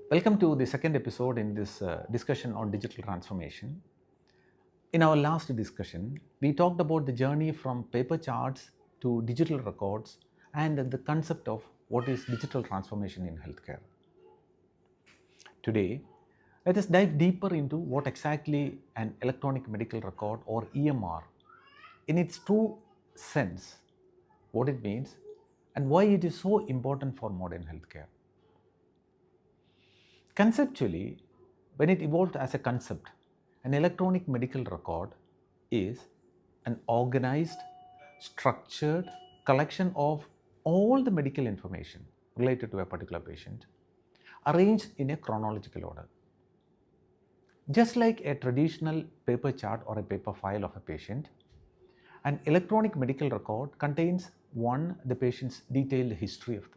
Welcome to the second episode in this discussion on digital transformation. In our last discussion, we talked about the journey from paper charts to digital records and the concept of what is digital transformation in healthcare. Today, let us dive deeper into what exactly an electronic medical record or EMR in its true sense, what it means, and why it is so important for modern healthcare. Conceptually, when it evolved as a concept, an electronic medical record is an organized, structured collection of all the medical information related to a particular patient, arranged in a chronological order. Just like a traditional paper chart or a paper file of a patient, an electronic medical record contains one, the patient's detailed history of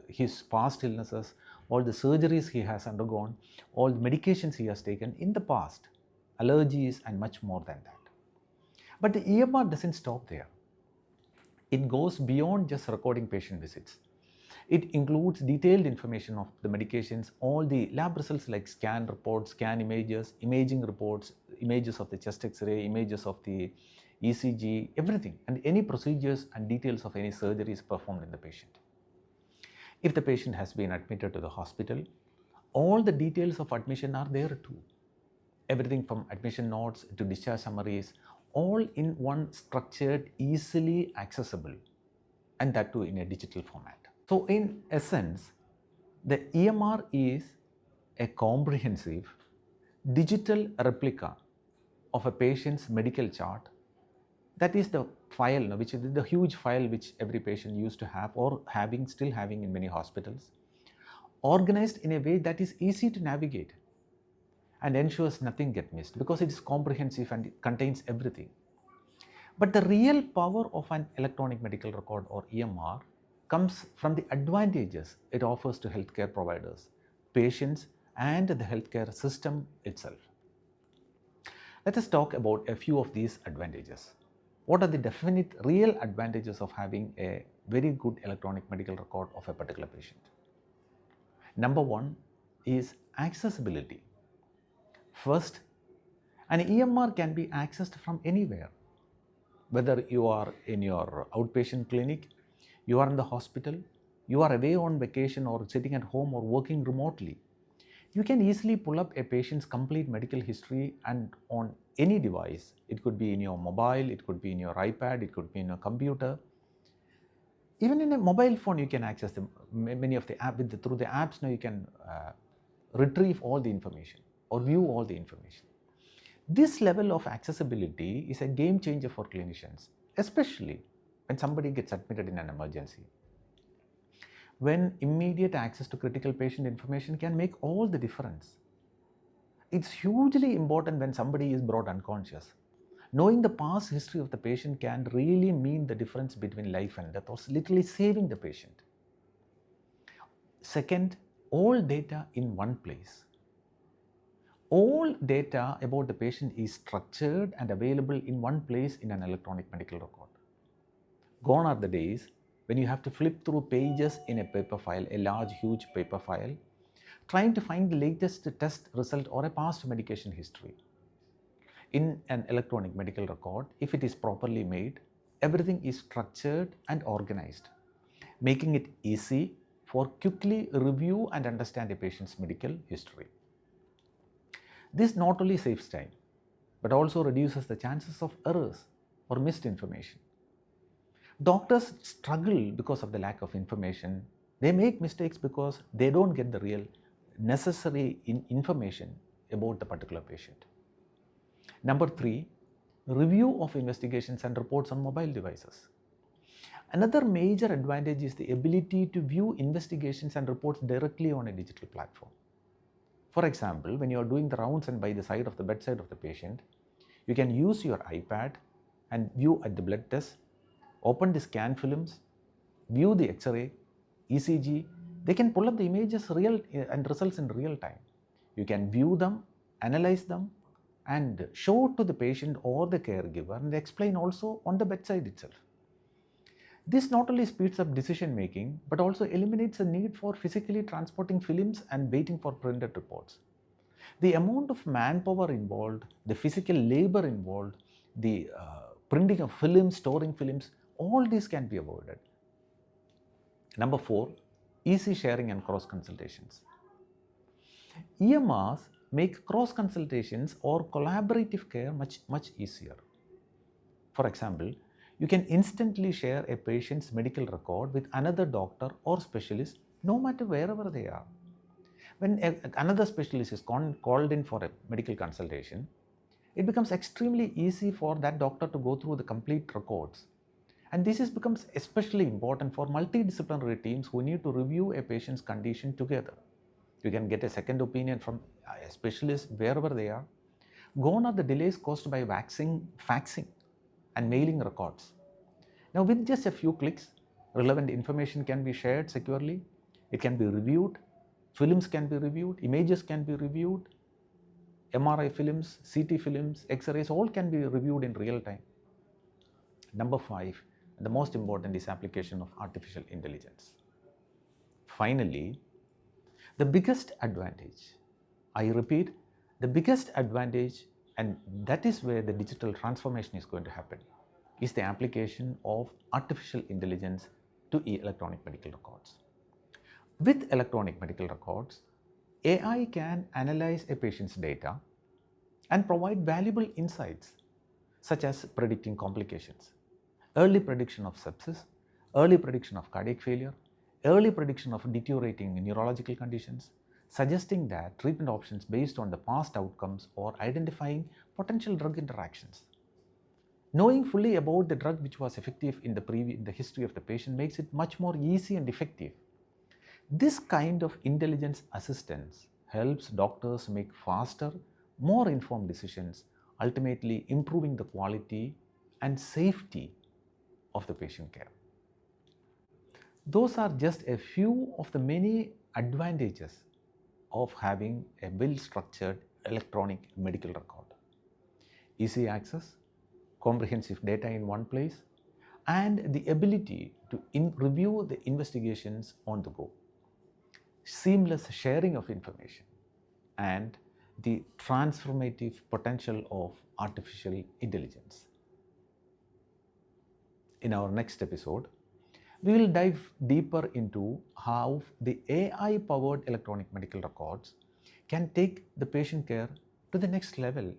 his past illnesses, all the surgeries he has undergone, all the medications he has taken in the past, allergies, and much more than that. But the EMR doesn't stop there. It goes beyond just recording patient visits. It includes detailed information of the medications, all the lab results like scan reports, scan images, imaging reports, images of the chest X-ray, images of the ECG, everything, and any procedures and details of any surgeries performed in the patient. If the patient has been admitted to the hospital, all the details of admission are there too. Everything from admission notes to discharge summaries, all in one structured, easily accessible, and that too in a digital format. So in essence, the EMR is a comprehensive digital replica of a patient's medical chart. That is the file, which is the huge file which every patient used to have or still having in many hospitals, organized in a way that is easy to navigate and ensures nothing gets missed because it is comprehensive and it contains everything. But the real power of an electronic medical record or EMR comes from the advantages it offers to healthcare providers, patients, and the healthcare system itself. Let us talk about a few of these advantages. What are the definite real advantages of having a very good electronic medical record of a particular patient? Number one is accessibility. First, an EMR can be accessed from anywhere. Whether you are in your outpatient clinic, you are in the hospital, you are away on vacation or sitting at home or working remotely, you can easily pull up a patient's complete medical history and on any device. It could be in your mobile, it could be in your iPad, it could be in a computer. Even in a mobile phone, you can access them. Many of the apps, through the apps now you can retrieve all the information or view all the information. This level of accessibility is a game changer for clinicians, especially when somebody gets admitted in an emergency. When immediate access to critical patient information can make all the difference. It's hugely important when somebody is brought unconscious. Knowing the past history of the patient can really mean the difference between life and death or literally saving the patient. Second, all data in one place. All data about the patient is structured and available in one place in an electronic medical record. Gone are the days when you have to flip through pages in a paper file, a large, huge paper file, trying to find the latest test result or a past medication history. In an electronic medical record, if it is properly made, everything is structured and organized, making it easy for quickly review and understand a patient's medical history. This not only saves time, but also reduces the chances of errors or missed information. Doctors struggle because of the lack of information. They make mistakes because they don't get the real necessary information about the particular patient. Number three, review of investigations and reports on mobile devices. Another major advantage is the ability to view investigations and reports directly on a digital platform. For example, when you are doing the rounds and by the side of the bedside of the patient, you can use your iPad and view at the blood test, open the scan films, view the X-ray, ECG. They can pull up the images real and results in real time. You can view them, analyze them, and show to the patient or the caregiver and explain also on the bedside itself. This not only speeds up decision making but also eliminates the need for physically transporting films and waiting for printed reports. The amount of manpower involved, the physical labor involved, the printing of films, storing films, all these can be avoided. Number 4, easy sharing and cross consultations. EMRs make cross consultations or collaborative care much easier. For example, you can instantly share a patient's medical record with another doctor or specialist no matter wherever they are. When another specialist is called in for a medical consultation, it becomes extremely easy for that doctor to go through the complete records. And this becomes especially important for multidisciplinary teams who need to review a patient's condition together. You can get a second opinion from a specialist wherever they are. Gone are the delays caused by faxing, and mailing records. Now, with just a few clicks, relevant information can be shared securely. It can be reviewed. Films can be reviewed. Images can be reviewed. MRI films, CT films, X-rays, all can be reviewed in real time. Number 5, the most important is application of artificial intelligence. Finally, the biggest advantage, I repeat, the biggest advantage, and that is where the digital transformation is going to happen, is the application of artificial intelligence to electronic medical records. With electronic medical records, AI can analyze a patient's data and provide valuable insights, such as predicting complications, early prediction of sepsis, early prediction of cardiac failure, early prediction of deteriorating neurological conditions, suggesting that treatment options based on the past outcomes or identifying potential drug interactions. Knowing fully about the drug which was effective in the history of the patient makes it much more easy and effective. This kind of intelligence assistance helps doctors make faster, more informed decisions, ultimately improving the quality and safety of the patient care. Those are just a few of the many advantages of having a well-structured electronic medical record. Easy access, comprehensive data in one place, and the ability to review the investigations on the go. Seamless sharing of information, and the transformative potential of artificial intelligence. In our next episode, we will dive deeper into how the AI-powered electronic medical records can take the patient care to the next level,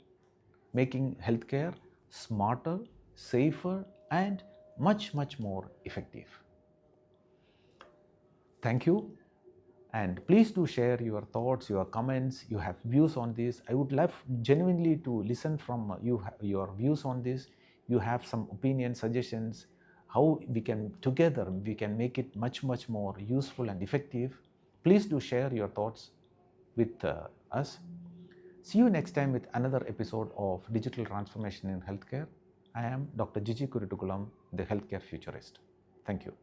making healthcare smarter, safer, and much more effective. Thank you. And please do share your thoughts, your comments, you have views on this. I would love genuinely to listen from you, your views on this. You have some opinions, suggestions, how we can make it much more useful and effective. Please do share your thoughts with us. See you next time with another episode of Digital Transformation in Healthcare. I am Dr. Gigi Kuritukulam, the Healthcare Futurist. Thank you.